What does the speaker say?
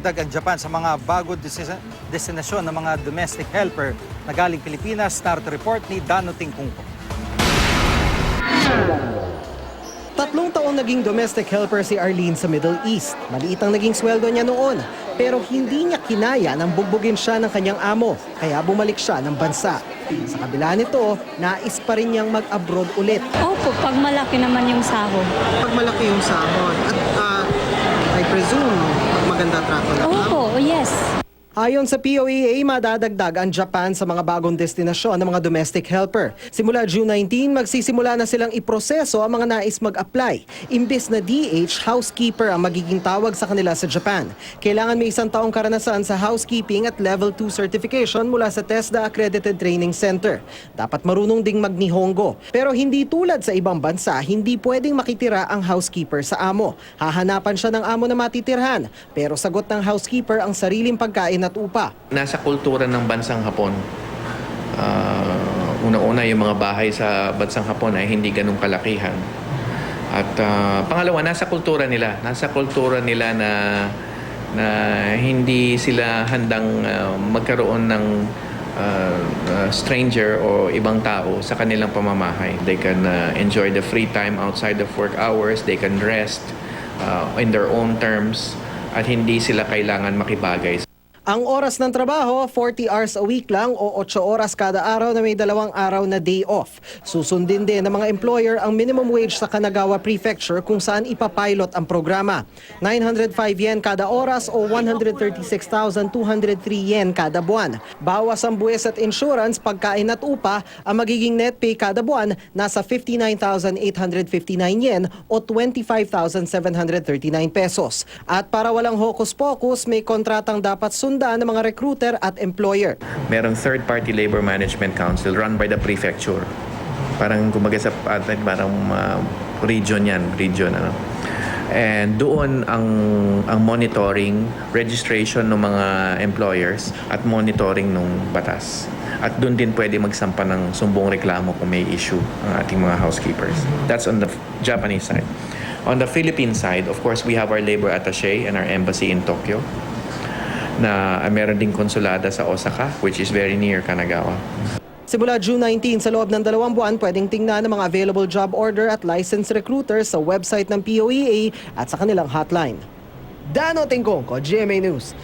Nadadagdag ang Japan sa mga bago destinasyon ng mga domestic helper na galing Pilipinas. Narito report ni Dano Tingkungko. 3 taon naging domestic helper si Arlene sa Middle East. Maliit ang naging sweldo niya noon, pero hindi niya kinaya nang bugbugin siya ng kanyang amo, kaya bumalik siya ng bansa. Sa kabila nito, nais pa rin niyang mag-abroad ulit. Opo, pag malaki naman yung sahod. Pag malaki yung sahod, at I presume, maganda trato na. Opo, yes. Ayon sa POEA, madadagdag ang Japan sa mga bagong destinasyon ng mga domestic helper. Simula June 19, magsisimula na silang iproseso ang mga nais mag-apply. Imbes na DH, housekeeper ang magiging tawag sa kanila sa Japan. Kailangan may 1 taong karanasan sa housekeeping at level 2 certification mula sa TESDA Accredited Training Center. Dapat marunong ding mag-Nihongo. Pero hindi tulad sa ibang bansa, hindi pwedeng makitira ang housekeeper sa amo. Hahanapan siya ng amo na matitirhan. Pero sagot ng housekeeper ang sariling pagkain at upa. Nasa kultura ng bansang Hapon, una-una yung mga bahay sa bansang Hapon ay hindi ganun kalakihan. At pangalawa, nasa kultura nila na hindi sila handang magkaroon ng stranger o ibang tao sa kanilang pamamahay. They can enjoy the free time outside of work hours, they can rest in their own terms at hindi sila kailangan makibagay. Ang oras ng trabaho, 40 hours a week lang o 8 oras kada araw na may 2 araw na day off. Susundin din ng mga employer ang minimum wage sa Kanagawa Prefecture kung saan ipapilot ang programa. 905 yen kada oras o 136,203 yen kada buwan. Bawas ang buwis at insurance, pagkain at upa, ang magiging net pay kada buwan nasa 59,859 yen o 25,739 pesos. At para walang hokus-pokus, may kontratang dapat sundan ng mga recruiter at employer. Merong third-party labor management council run by the prefecture. Parang kumbaga sa parang region yan, ano. And doon ang monitoring, registration ng mga employers at monitoring ng batas. At doon din pwede magsampa ng sumbong reklamo kung may issue ang ating mga housekeepers. That's on the Japanese side. On the Philippine side, of course, we have our labor attaché and our embassy in Tokyo, na meron ding konsulada sa Osaka, which is very near Kanagawa. Simula June 19, sa loob ng 2 buwan, pwedeng tingnan ang mga available job order at licensed recruiters sa website ng POEA at sa kanilang hotline. Dano Tingkungko, GMA News.